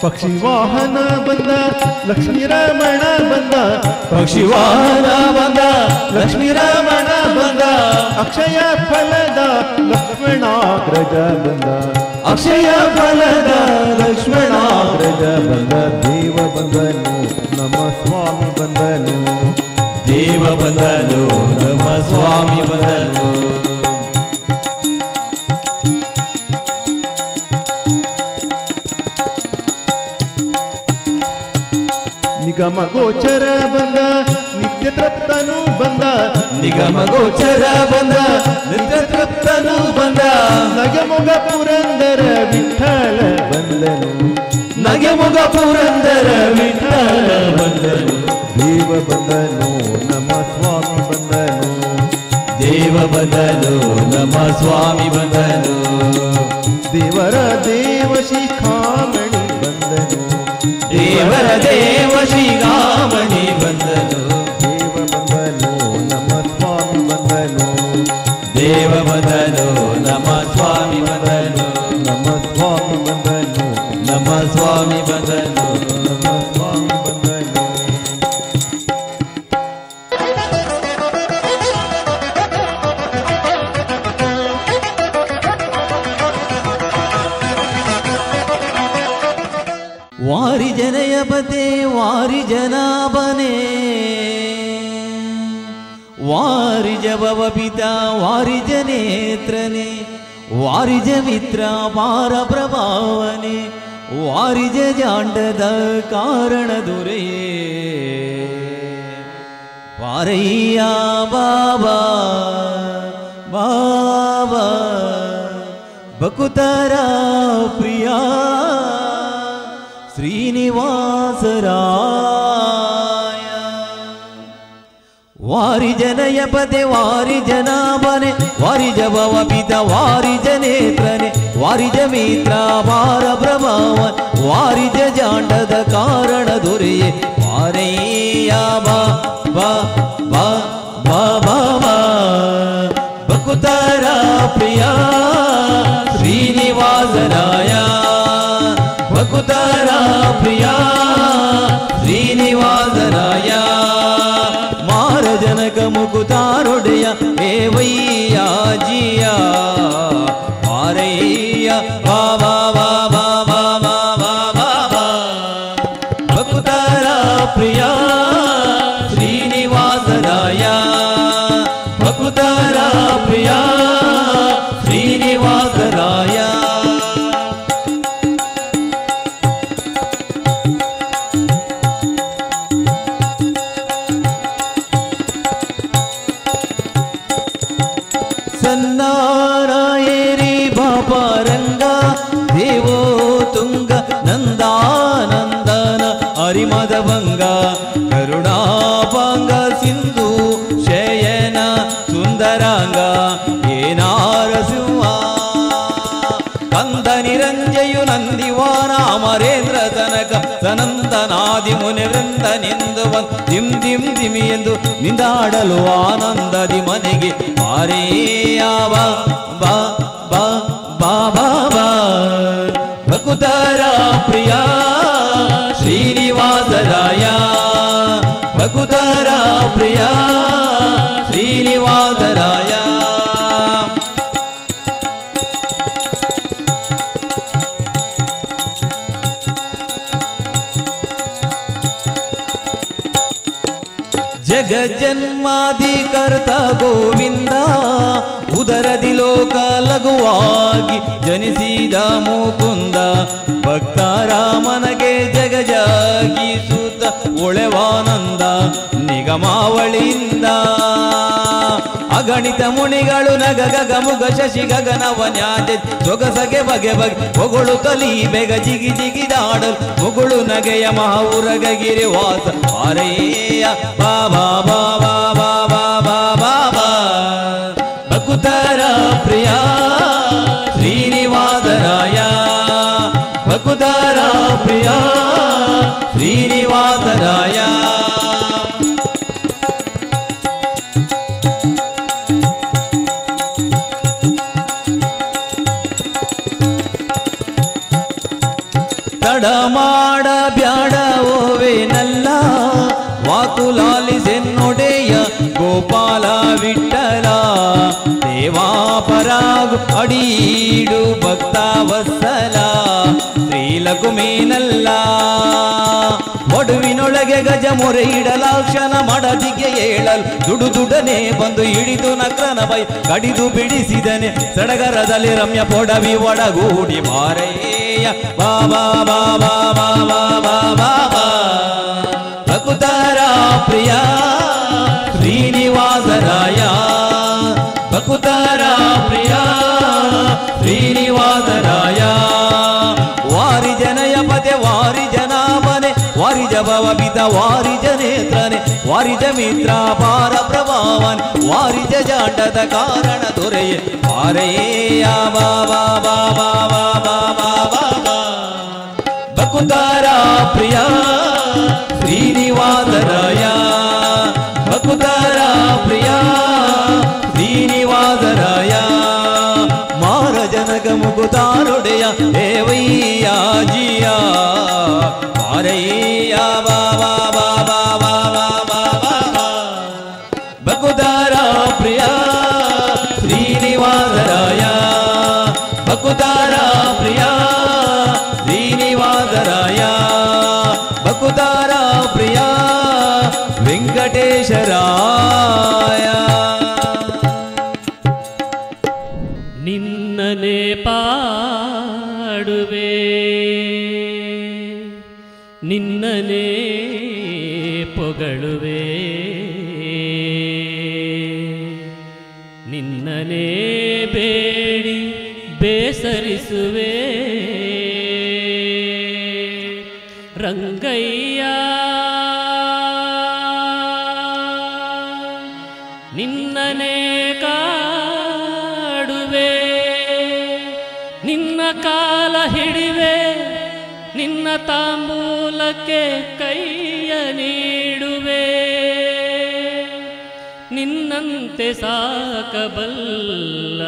ಪಕ್ಷಿ ವಾಹನ ಬಂದ ಲಕ್ಷ್ಮೀ ರಮಣ ಬಂದ ಪಕ್ಷಿವಾಹನ ಬಂದ ಲಕ್ಷ್ಮೀ ರಮಣ ಬಂದ ಅಕ್ಷಯ ಫಲದ ಲಕ್ಷ್ಮಣಾಗ್ರಜ ಬಂದ ಅಕ್ಷಯ ಫಲದ ಲಕ್ಷ್ಮಣಾಗ್ರಜ ಬಂದ ದೇವ ಬಂದನು ನಮ ಸ್ವಾಮಿ ಬಂದನು ದೇವ ಬಂದನು ನಮ ಸ್ವಾಮಿ ಬಂದನು ನಿಗಮ ಗೋಚರ ಬಂದ ನಿತ್ಯ ತೃಪ್ತನು ಬಂದ ನಿಗಮ ಗೋಚರ ಬಂದ ನಿತ್ಯ ತೃಪ್ತನು ಬಂದ ನಗೆಮೊಗ ಪುರಂದರ ವಿಠಲ ಬಂದನು ನಗೆಮುಗ ಪುರಂದರ ವಿಠಲ ಬಂದನು ದೇವ ಬಂದನು ನಮ ಸ್ವಾಮಿ ಬಂದನು ದೇವ ಬಂದನು ನಮ ಸ್ವಾಮಿ ಬಂದನು ದೇವರ ದೇವ ಶಿಖಾಮಣಿ ಬಂದನು ದೇವರ ದೇವ ಶ್ರೀರಾಮಣಿ ಬಂದನು ದೇವ ಬಂದನು ನಮ ಸ್ವಾಮಿ ಬಂದನು ದೇವ ಬಂದನು ನಮ ಸ್ವಾಮಿ ಬಂದನು ನಮ್ಮ ಸ್ವಾಮಿ ಬಂದನು ನಮ್ಮ ಸ್ವಾಮಿ ಬಂದನು ನಮ್ಮ ಸ್ವಾಮಿ ಬಂದನು ವಾರಿ ಜನಯ ಪತೆ ವಾರಿ ಜನಾಭನೆ ವಾರಿ ಜಭವ ಪಿತಾ ವಾರಿ ಜನೇತ್ರನೆ ವಾರಿ ಜ ಮಿತ್ರ ಪಾರ ಪ್ರಭಾವನೆ ವಾರಿ ಜ ಜಾಂಡದ ಕಾರಣ ದೊರೆಯೇ ಪಾರಯ್ಯ ಬಾಬಾ ಬಾಬಾ ಬಕುತರ ಪ್ರಿಯ ಶ್ರೀನಿವಾಸರಾಯ ವಾರಿ ಜನಯ ಪದೆ ವಾರಿ ಜನಾಭನೆ ವಾರಿ ಜಭವ ಪಿತ ವಾರಿ ಜನೇತ್ರನೆ ವಾರಿ ಜ ಮಿತ್ರ ಪಾರ ಪ್ರಭಾವ ವಾರಿ ಜ ಜಾಂಡದ ಕಾರಣ ದೊರೆಯೇ ಪಾರಯ್ಯ ಬಾ ಬಾ ಬಾ ಬಾ ಬಾ ಬಾ ಬಕುತರ ಪ್ರಿಯ ಶ್ರೀನಿವಾಸರಾಯ ಬಕುತರ ಪ್ರಿಯ ಶ್ರೀನಿವಾಸರಾಯ ಮಾರ ಜನಕ ಮುಕುತಾರೊಡೆಯ ಏವಯ್ಯ ಜಿಯ ಪಾರಯ್ಯ ಬಾಬಾ ಬಾಬಾ ಬಾಬಾ ಬಾಬಾ ಬಕುತರ ಪ್ರಿಯ ಶ್ರೀನಿವಾಸರಾಯ ಬಕುತರ ಪ್ರಿಯ ಶ್ರೀನಿವಾಸರಾಯ ಸನ್ನಾರಾಯರಿ ಬಾಪಾರಂಗ ದೇವೋ ತುಂಗ ನಂದಾನಂದನ ಹರಿಮದಭಂಗ ಕರುಣಾಭಂಗ ಸಿಂಧು ಶಯನ ಸುಂದರಾಂಗ ಏನಾರಸಿಂಹ ಕಂದ ನಿರಂಜಯು ನಂದಿವಾನ ಅಮರೇಂದ್ರ ತನಕ ಸನಂದನಾದಿ ಮುನಿ ವೃಂದ ನಿಂದು ದಿಮ್ ದಿಮ್ ದಿಮಿ ಎಂದು ನಿಂದಾಡಲು ಆನಂದದಿ ಮನೆಗೆ ಪಾರೇಯ ಬಾ ಬಾ ಬಾ ಬಾ ಬಾ ಬಾ ಬಕುತರ ಪ್ರಿಯ ಶ್ರೀನಿವಾಸರಾಯ ಬಕುತರ ಪ್ರಿಯ ಶ್ರೀನಿವಾಸರಾಯ ಜಗಜ್ಜನ್ಮಾದಿ ಕರ್ತ ಗೋವಿಂದ ಉದರದಿ ಲೋಕ ಲಘುವಾಗಿ ಜನಿಸಿದ ಮುಕುಂದ ಭಕ್ತರ ಮನಗೆ ಜಗಜಾಗಿಸುತ್ತ ಒಳೆವಾನಂದ ನಿಗಮಾವಳಿಯಿಂದ ಅಗಣಿತ ಮುನಿಗಳು ನಗ ಗಗ ಮುಗ ಶಶಿ ಗಗನವನ್ಯಾದೆ ಸೊಗಸಗೆ ಬಗೆ ಬಗೆ ಹೊಗಳು ತಲಿ ಬೆಗ ಜಿಗಿ ಜಿಗಿದಾಡಲು ಮುಗುಳು ನಗೆಯ ಮಹಾವುರಗಿರಿ ವಾಸ ಆರೆಯ ಬಾಬಾ ಬಾಬಾ ಬಾಬಾ ಬಾಬಾ ಬಾ ಭಕುತರ ಪ್ರಿಯ ಶ್ರೀನಿವಾಸರಾಯ ಭಕುತರ ಪ್ರಿಯ ಶ್ರೀನಿವಾಸರಾಯ ತಡ ಮಾಡ ಬ್ಯಾಡ ಓವೇನಲ್ಲ ವಾಕುಲಾಲಿಸೆನ್ನೊಡೆಯ ಗೋಪಾಲ ವಿಠಲ ದೇವಾಪರಾಗು ಅಡೀಡು ಭಕ್ತ ವತ್ಸಲ ಶ್ರೀಲಕುಮೇನಲ್ಲ ಒಡುವಿನೊಳಗೆ ಗಜ ಮೊರೆ ಇಡಲಾಕ್ಷಣ ಮಡದಿಗೆ ಏಳಲು ದುಡುದುಡನೆ ಬಂದು ಹಿಡಿದು ನಕ್ರನ ಬೈ ಕಡಿದು ಬಿಡಿಸಿದನೆ ಸಡಗರದಲ್ಲಿ ರಮ್ಯ ಪೊಡವಿ ಒಡಗೂಡಿ ಮಾರೆಯ ಬಾಬಾ ಬಾಬಾ ಬಾಬಾ ಬಾಬಾ ಬಾ ಭಕುತರ ಪ್ರಿಯ ಶ್ರೀನಿವಾಸರಾಯ ಭಕುತರ ಪ್ರಿಯ ಶ್ರೀನಿವಾಸರಾಯ ವಾರಿ ಜನಯ ಪತೆ ವಾರಿ ಜನಾಭನೆ ವಾರಿ ಜಭವ ಬಿದ ವಾರಿ ಜನೇತ್ರನೆ ವಾರಿ ಜಮಿತ್ರ ಪಾರ ಪ್ರಭಾವನ್ ವಾರಿ ಜಾಂಡದ ಕಾರಣ ದೊರೆಯೇ ಪಾರೆಯ ಬಾಬಾ ಬಾಬಾ ಬಾಬಾ ಬಾಬಾ ಭಕುತರ ಪ್ರಿಯ ಶ್ರೀನಿವಾಸರಾಯ ಭಕುತರ ಪ್ರಿಯ ಶ್ರೀನಿವಾಸರಾಯ ಮಾರ ಜನಕ ಮುಕುತಾರೊಡೆಯ ದೇವಯ್ಯ ಜಿಯ ಪಾರಯ್ಯ ಬಾಬಾ ಬಾಬಾ ಬಾಬಾ ಬಾಬಾ ಭಕುತರ ಪ್ರಿಯ ಶ್ರೀನಿವಾಸರಾಯ ಭಕುತರ ಪ್ರಿಯ ಶ್ರೀನಿವಾಸರಾಯ ಭಕುತರ ಪ್ರಿಯ ವೆಂಕಟೇಶರಾಯ ನಿನ್ನನೆ ಪಾಡುವೆ ನಿನ್ನನೆ ಪೊಗಳುವೆ ನಿನ್ನನೆ ಬೇಡಿ ಬೇಸರಿಸುವೆ ರಂಗಯ್ಯ ನಿನ್ನನೆ ಕಾಡುವೆ ನಿನ್ನ ಕಾಲ ಹಿಡಿವೆ ನಿನ್ನ ತಾಂಬೂಲಕ್ಕೆ ಕೈಯ ನೀಡುವೆ ನಿನ್ನಂತೆ ಸಾಕಬಲ್ಲ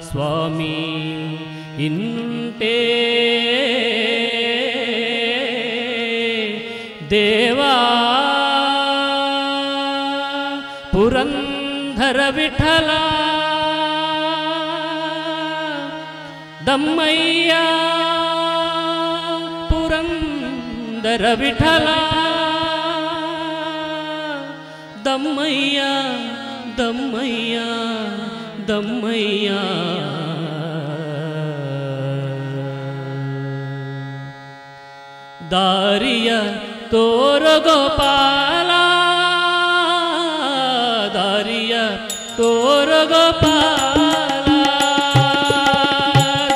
ಸ್ವಾಮಿ ಇನ್ನುಂಟೇ ದೇವಾ ಪುರಂದರ ವಿಠಲ ದಮ್ಮಯ್ಯ ಪುರಂದರ ವಿಠಲ ದಮ್ಮಯ್ಯ ದಮ್ಮಯ್ಯ ದಮ್ಮಯ್ಯ ದಾರಿಯ ತೋರ ಗೋಪಾಲ ದಾರಿಯ ತೋರ ಗೋಪಾಲ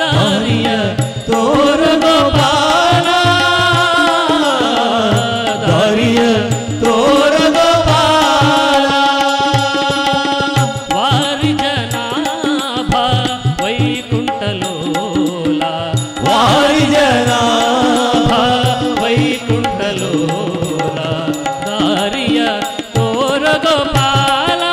ದಾರಿಯ ತೋರ ಗೋಪಾಲ ದಾರಿಯ ತೋರ ಗೋಪಾಲ ವಾರಿ ಜನಾಭ ವೈಕುಂಠಲೋಲ ವಾರಿ ಜನಾಭ ವೈಕುಂಠಲೋಲ ದಾರಿಯ ತೋರ ಗೋಪಾಲ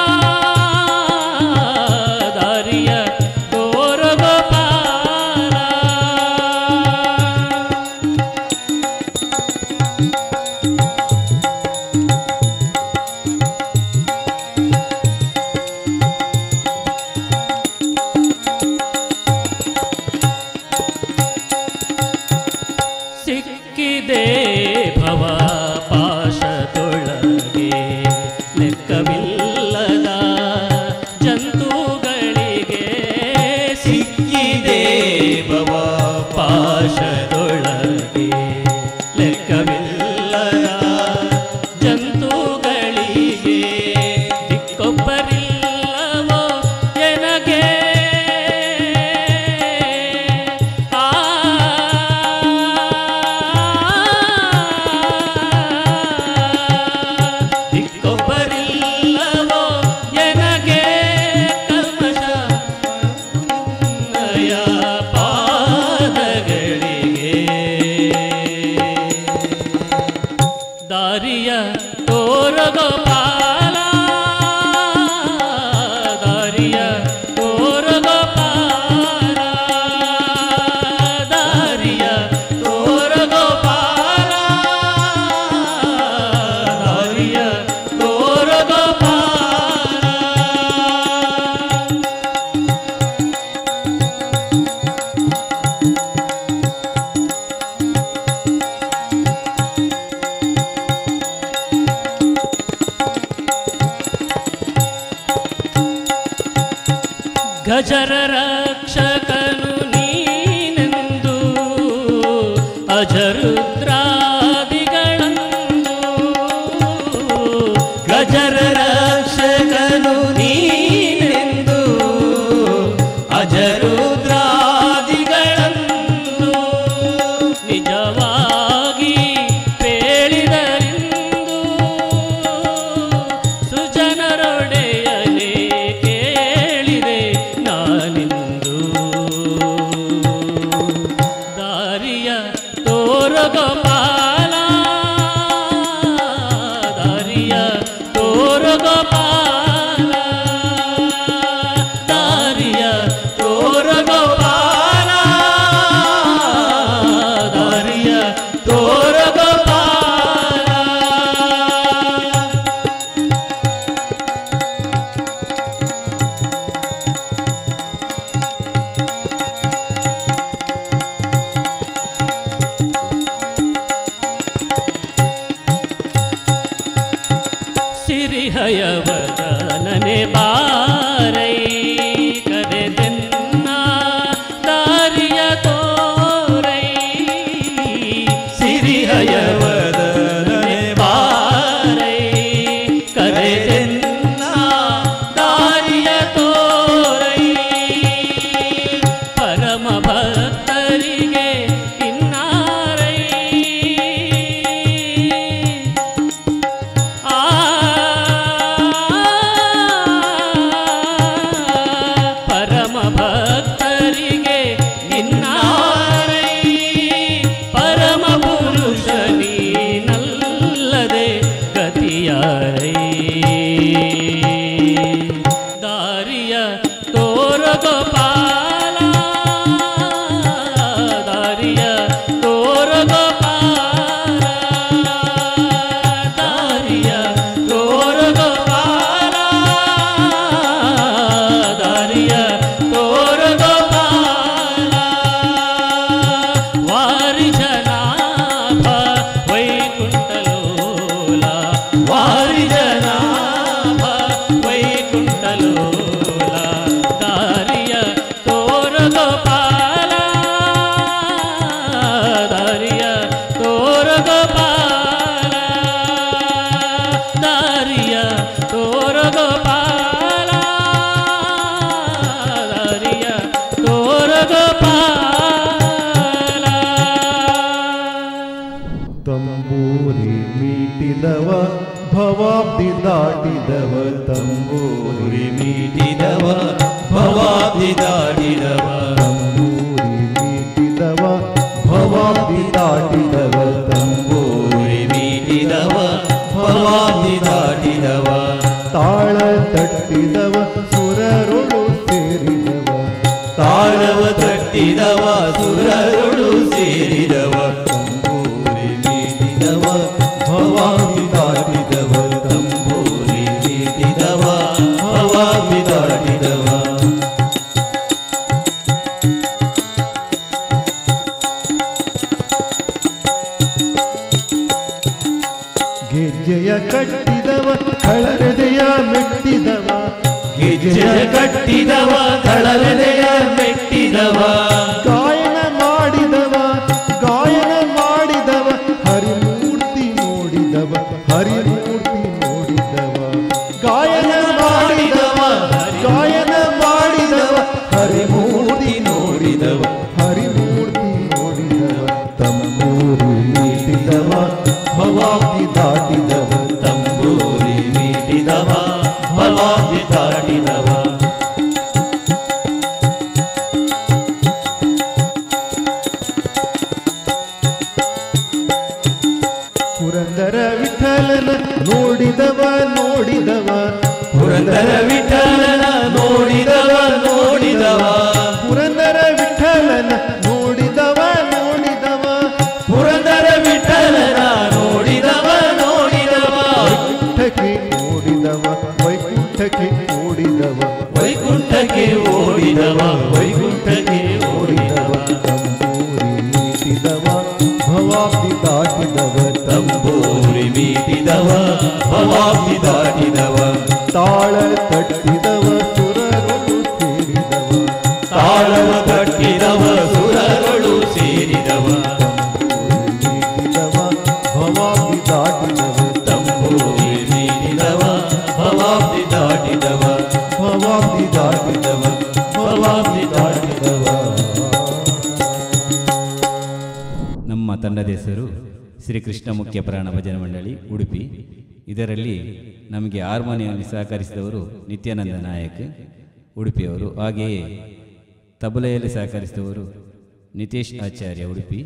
ಗಜರ ರಕ್ಷಕನು ನೀನೆಂದು ಅಜರುದ್ರಾದಿಗಳಂದು ಗಜರ ರಕ್ಷಕನು ನೀನೆಂದು ಅಜರುದ್ರಾದಿಗಳಂದು ನಿಜವಾಗಿ ಪೇಳಿದರಿಂದು ಸುಜನರೊಡೆಯನೇ ಕೇಳಿದೆ ನಾನಿಂದು ದಾರಿಯ ತೋರಗೋಪಾಲ ದಾರಿಯ ತೋರಗೋಪಾಲ ದಾರಿಯ ತೋರಗೋಪಾಲ ದಾರಿಯ ತೋರಗೋಪಾಲ ಸಿರಿಹಯವದನನೆ ಬಾರೈ ಕರೆದೆನ್ನ ದಾರಿಯ ತೋರೈ ಸಿರಿಹಯವದನನೆ ಬಾರೈ ಕರೆದೆನ್ನ ದಾರಿಯ ತೋರೈ ಪರಮ ಭಕ್ತರಿಗೆ ಇನ್ನಾರೈ ಪರಮ ಭಕ್ತರಿಗೆ ಇನ್ನಾರೈ ಪರಮ ಪುರುಷ ನೀನಲ್ಲದೆ ಗತಿಯಾರೈ ದಾರಿಯ ತೋರಗೋಪಾಲ ದಾರಿಯ ತೋರಗೋಪಾಲ ದಾರಿಯ ತೋರಗೋಪಾಲ ದಾರಿಯ ತೋರಗೋಪಾಲ ವಾರಿಜನಾಭ ವೈಕುಂಠಲೋಲ ವಾರಿಜನಾಭ ವೈಕುಂಠಲೋಲ ದಾರಿಯ ತೋರಗೋಪಾಲ ದಾರಿಯ ತೋರಗೋಪಾಲ ದಾರಿಯ ತೋರಗೋಪಾಲ ದಾರಿಯ ತೋರಗೋಪಾಲ ತಂಬೂರಿ ಮೀಟಿದವ ಭವಾಬ್ದಿ ದಾಟಿದವ ತಂಬೂರಿ ಮೀಟಿದವ ಭವಾಬ್ದಿ ದಾಟಿದವ ತಂಬೂರಿ ಮೀಟಿದವ ಭವಾಬ್ದಿ ದಾಟಿದವ ತಂಬೂರಿ ಮೀಟಿದವ ಭವಾಬ್ದಿ ದಾಟಿದವ ತಾಳ ತಟ್ಟಿದವ ಸುರರೊಳು ಸೇರಿದವ ತಾಳವ ತಟ್ಟಿದವ ಸುರರೊಳು ಸೇರಿದವ ತಂಬೂರಿ ಮೀಟಿದವ ಭವಾಬ್ದಿ ದಾಟಿದವ ತಂಬೂರಿ ಮೀಟಿದವ ಭವಾಬ್ದಿ ದಾಟಿದವ ಗೆಜ್ಜೆಯ ಕಟ್ಟಿದವ ಕಳರೆದೆಯ ಮೆಟ್ಟಿದವ ಗೆಜ್ಜೆಯ ಕಟ್ಟಿದವ ಕಳರೆದೆಯ ಮೆಟ್ಟಿದವ ಗಾಯನ ಮಾಡಿದವ ಹರಿಮೂರ್ತಿ ನೋಡಿದವ ಹರಿಮೂರ್ತಿ ನೋಡಿದವ ಗಾಯನ ಮಾಡಿದವ ಹರಿಮೂರ್ತಿ ನೋಡಿದವ ಹರಿಮೂರ್ತಿ ನೋಡಿದವ ತಂಬೂರಿ ಮೀಟಿದವ ಭವಾಬ್ದಿ ದಾಟಿದವ ತಂಬೂರಿ ಮೀಟಿದವ ಭವಾಬ್ದಿ ದಾಟಿದವ ಪುರಂದರ ವಿಠಲನ ನೋಡಿದವ ಪುರಂದರ ವಿಠಲನ ನೋಡಿದವ ಪುರಂದರ ವಿಠಲನ ನೋಡಿದವ ಪುರಂದರ ವಿಠಲನ ನೋಡಿದವ ವೈಕುಂಠಕ್ಕೆ ಓಡಿದವ ವೈಕುಂಠಕ್ಕೆ ಓಡಿದವ ವೈಕುಂಠಕ್ಕೆ ಓಡಿದವ ತಂಬೂರಿ ಮೀಟಿದವ ಭವಾಬ್ದಿ ದಾಟಿದವ ತಂಬೂರಿ ಮೀಟಿದವ ಭವಾಬ್ದಿ ದಾಟಿದವ ತಾಳ ತಟ್ಟಿದವ ಸುರರೊಳು ಸೇರಿದವ ಭವಾಬ್ದಿ ದಾಟಿದವ ಭವಾಬ್ದಿ ದಾಟಿದವ. ನಮ್ಮ ತಂಡದ ಹೆಸರು ಶ್ರೀಕೃಷ್ಣ ಮುಖ್ಯ ಪ್ರಾಣ ಭಜನೆ ಮಂಡಳಿ ಉಡುಪಿ. ಇದರಲ್ಲಿ ನಮಗೆ ಹಾರ್ಮೋನಿಯಂನಲ್ಲಿ ಸಹಕರಿಸಿದವರು ನಿತ್ಯಾನಂದ ನಾಯಕ್ ಉಡುಪಿಯವರು. ಹಾಗೆಯೇ ತಬಲೆಯಲ್ಲಿ ಸಹಕರಿಸಿದವರು ನಿತೇಶ್ ಆಚಾರ್ಯ ಉಡುಪಿ.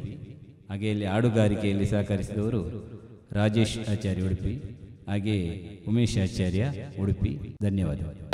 ಹಾಗೆಯೇ ಹಾಡುಗಾರಿಕೆಯಲ್ಲಿ ಸಹಕರಿಸಿದವರು ರಾಜೇಶ್ ಆಚಾರ್ಯ ಉಡುಪಿ. ಹಾಗೆಯೇ ಉಮೇಶ್ ಆಚಾರ್ಯ ಉಡುಪಿ. ಧನ್ಯವಾದಗಳು.